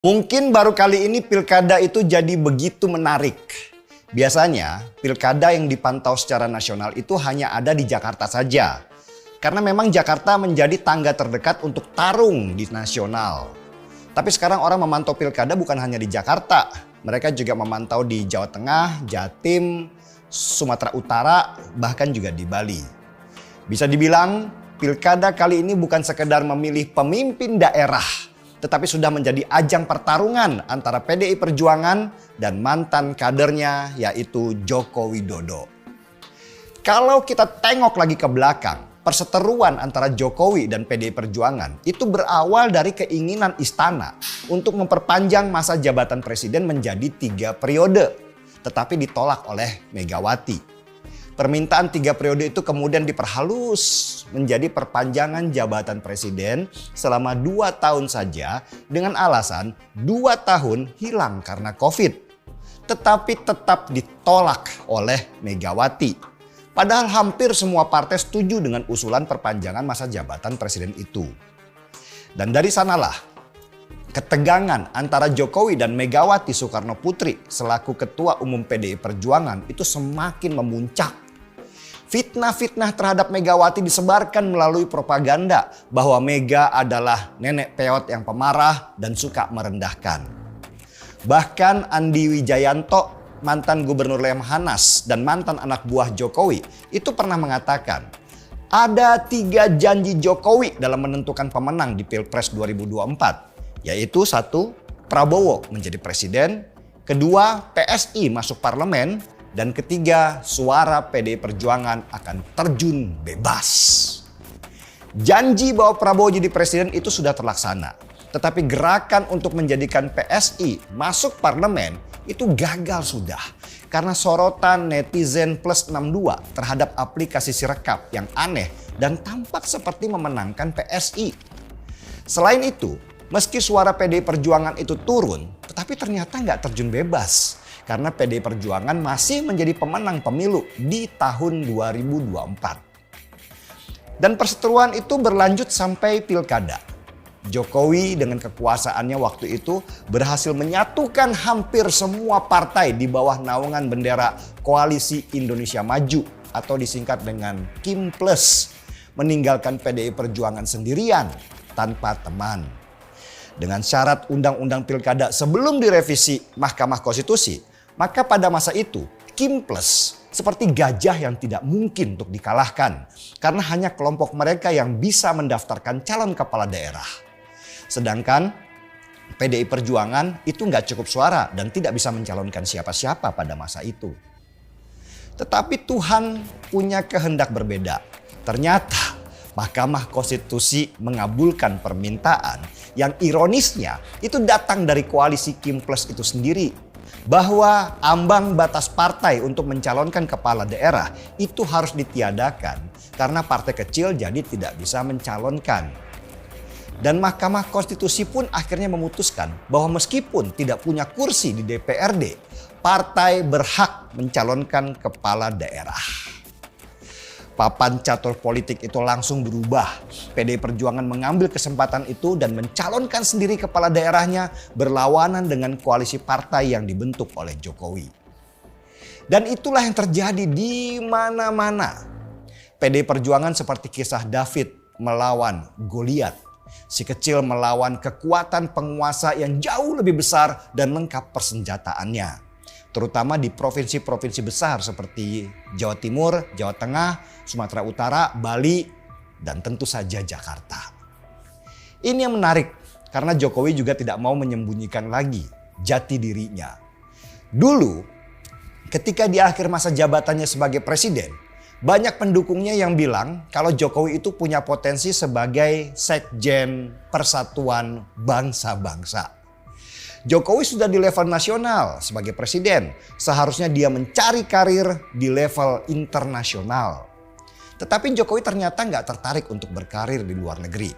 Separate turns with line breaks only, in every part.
Mungkin baru kali ini pilkada itu jadi begitu menarik. Biasanya pilkada yang dipantau secara nasional itu hanya ada di Jakarta saja. Karena memang Jakarta menjadi tangga terdekat untuk tarung di nasional. Tapi sekarang orang memantau pilkada bukan hanya di Jakarta. Mereka juga memantau di Jawa Tengah, Jatim, Sumatera Utara, bahkan juga di Bali. Bisa dibilang pilkada kali ini bukan sekedar memilih pemimpin daerah, tetapi sudah menjadi ajang pertarungan antara PDI Perjuangan dan mantan kadernya yaitu Joko Widodo. Kalau kita tengok lagi ke belakang, perseteruan antara Jokowi dan PDI Perjuangan itu berawal dari keinginan istana untuk memperpanjang masa jabatan presiden menjadi 3 periode, tetapi ditolak oleh Megawati. Permintaan 3 periode itu kemudian diperhalus menjadi perpanjangan jabatan presiden selama 2 tahun saja dengan alasan 2 tahun hilang karena COVID. Tetapi tetap ditolak oleh Megawati. Padahal hampir semua partai setuju dengan usulan perpanjangan masa jabatan presiden itu. Dan dari sanalah ketegangan antara Jokowi dan Megawati Soekarno Putri selaku Ketua Umum PDI Perjuangan itu semakin memuncak. Fitnah-fitnah terhadap Megawati disebarkan melalui propaganda bahwa Mega adalah nenek peot yang pemarah dan suka merendahkan. Bahkan Andi Wijayanto, mantan Gubernur Lemhanas dan mantan anak buah Jokowi, itu pernah mengatakan ada 3 janji Jokowi dalam menentukan pemenang di Pilpres 2024, yaitu 1. Prabowo menjadi presiden, 2. PSI masuk parlemen, dan 3. suara PDI Perjuangan akan terjun bebas. Janji bahwa Prabowo jadi presiden itu sudah terlaksana. Tetapi gerakan untuk menjadikan PSI masuk parlemen itu gagal sudah. Karena sorotan netizen plus 62 terhadap aplikasi Sirekap yang aneh dan tampak seperti memenangkan PSI. Selain itu, meski suara PDI Perjuangan itu turun, tetapi ternyata nggak terjun bebas. Karena PDI Perjuangan masih menjadi pemenang pemilu di tahun 2024. Dan perseteruan itu berlanjut sampai pilkada. Jokowi dengan kekuasaannya waktu itu berhasil menyatukan hampir semua partai di bawah naungan bendera Koalisi Indonesia Maju atau disingkat dengan KIM Plus, meninggalkan PDI Perjuangan sendirian tanpa teman. Dengan syarat undang-undang pilkada sebelum direvisi Mahkamah Konstitusi, maka pada masa itu KIM Plus seperti gajah yang tidak mungkin untuk dikalahkan karena hanya kelompok mereka yang bisa mendaftarkan calon kepala daerah. Sedangkan PDI Perjuangan itu nggak cukup suara dan tidak bisa mencalonkan siapa-siapa pada masa itu. Tetapi Tuhan punya kehendak berbeda. Ternyata Mahkamah Konstitusi mengabulkan permintaan yang ironisnya itu datang dari koalisi KIM Plus itu sendiri. Bahwa ambang batas partai untuk mencalonkan kepala daerah itu harus ditiadakan karena partai kecil jadi tidak bisa mencalonkan. Dan Mahkamah Konstitusi pun akhirnya memutuskan bahwa meskipun tidak punya kursi di DPRD, partai berhak mencalonkan kepala daerah. Papan catur politik itu langsung berubah. PDI Perjuangan mengambil kesempatan itu dan mencalonkan sendiri kepala daerahnya berlawanan dengan koalisi partai yang dibentuk oleh Jokowi. Dan itulah yang terjadi di mana-mana. PDI Perjuangan seperti kisah David melawan Goliat. Si kecil melawan kekuatan penguasa yang jauh lebih besar dan lengkap persenjataannya. Terutama di provinsi-provinsi besar seperti Jawa Timur, Jawa Tengah, Sumatera Utara, Bali, dan tentu saja Jakarta. Ini yang menarik karena Jokowi juga tidak mau menyembunyikan lagi jati dirinya. Dulu ketika di akhir masa jabatannya sebagai presiden, banyak pendukungnya yang bilang kalau Jokowi itu punya potensi sebagai sekjen persatuan bangsa-bangsa. Jokowi sudah di level nasional sebagai presiden. Seharusnya dia mencari karir di level internasional. Tetapi Jokowi ternyata nggak tertarik untuk berkarir di luar negeri.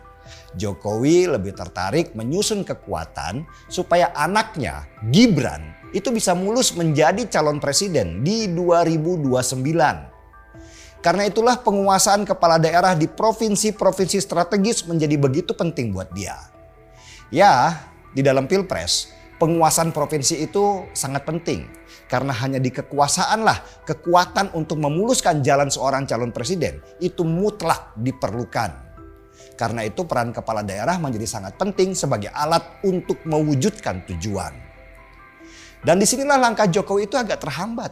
Jokowi lebih tertarik menyusun kekuatan supaya anaknya Gibran itu bisa mulus menjadi calon presiden di 2029. Karena itulah penguasaan kepala daerah di provinsi-provinsi strategis menjadi begitu penting buat dia. Ya, di dalam pilpres, penguasaan provinsi itu sangat penting. Karena hanya di kekuasaanlah kekuatan untuk memuluskan jalan seorang calon presiden itu mutlak diperlukan. Karena itu peran kepala daerah menjadi sangat penting sebagai alat untuk mewujudkan tujuan. Dan disinilah langkah Jokowi itu agak terhambat.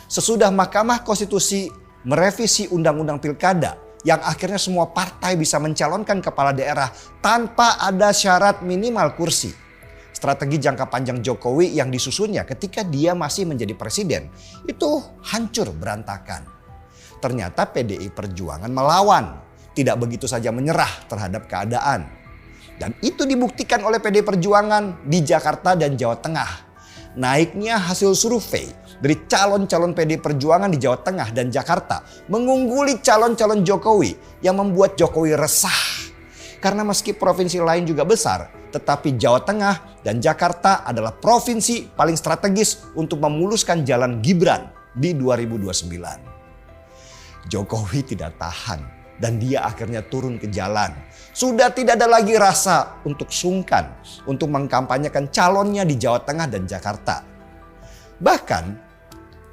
Sesudah Mahkamah Konstitusi merevisi Undang-Undang Pilkada yang akhirnya semua partai bisa mencalonkan kepala daerah tanpa ada syarat minimal kursi. Strategi jangka panjang Jokowi yang disusunnya ketika dia masih menjadi presiden itu hancur berantakan. Ternyata PDI Perjuangan melawan, tidak begitu saja menyerah terhadap keadaan. Dan itu dibuktikan oleh PDI Perjuangan di Jakarta dan Jawa Tengah. Naiknya hasil survei dari calon-calon PDI Perjuangan di Jawa Tengah dan Jakarta mengungguli calon-calon Jokowi yang membuat Jokowi resah. Karena meski provinsi lain juga besar, tetapi Jawa Tengah dan Jakarta adalah provinsi paling strategis untuk memuluskan jalan Gibran di 2029. Jokowi tidak tahan dan dia akhirnya turun ke jalan. Sudah tidak ada lagi rasa untuk sungkan untuk mengkampanyekan calonnya di Jawa Tengah dan Jakarta. Bahkan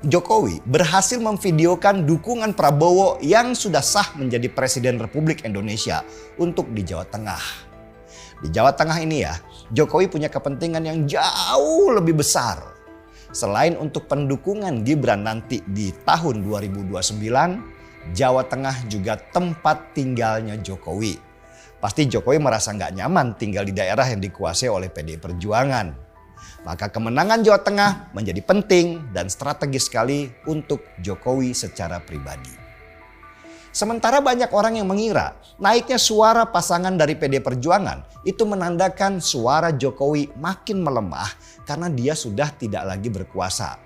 Jokowi berhasil memvideokan dukungan Prabowo yang sudah sah menjadi Presiden Republik Indonesia untuk di Jawa Tengah. Di Jawa Tengah ini ya, Jokowi punya kepentingan yang jauh lebih besar. Selain untuk pendukungan Gibran nanti di tahun 2029, Jawa Tengah juga tempat tinggalnya Jokowi. Pasti Jokowi merasa nggak nyaman tinggal di daerah yang dikuasai oleh PDI Perjuangan. Maka kemenangan Jawa Tengah menjadi penting dan strategis sekali untuk Jokowi secara pribadi. Sementara banyak orang yang mengira naiknya suara pasangan dari PDI Perjuangan itu menandakan suara Jokowi makin melemah karena dia sudah tidak lagi berkuasa.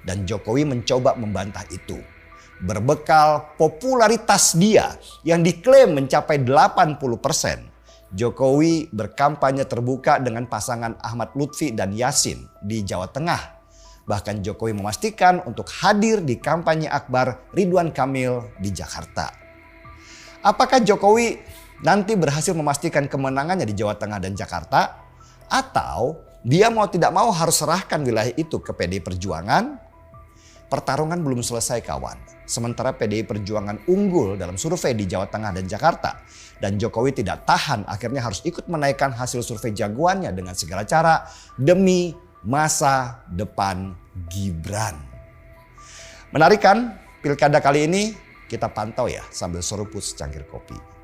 Dan Jokowi mencoba membantah itu. Berbekal popularitas dia yang diklaim mencapai 80%. Jokowi berkampanye terbuka dengan pasangan Ahmad Lutfi dan Yasin di Jawa Tengah. Bahkan Jokowi memastikan untuk hadir di kampanye akbar Ridwan Kamil di Jakarta. Apakah Jokowi nanti berhasil memastikan kemenangannya di Jawa Tengah dan Jakarta? Atau dia mau tidak mau harus serahkan wilayah itu ke PDI Perjuangan? Pertarungan belum selesai kawan. Sementara PDI Perjuangan unggul dalam survei di Jawa Tengah dan Jakarta. Dan Jokowi tidak tahan akhirnya harus ikut menaikkan hasil survei jagoannya dengan segala cara demi masa depan Gibran. Menarik kan pilkada kali ini? Kita pantau ya sambil seruput secangkir kopi.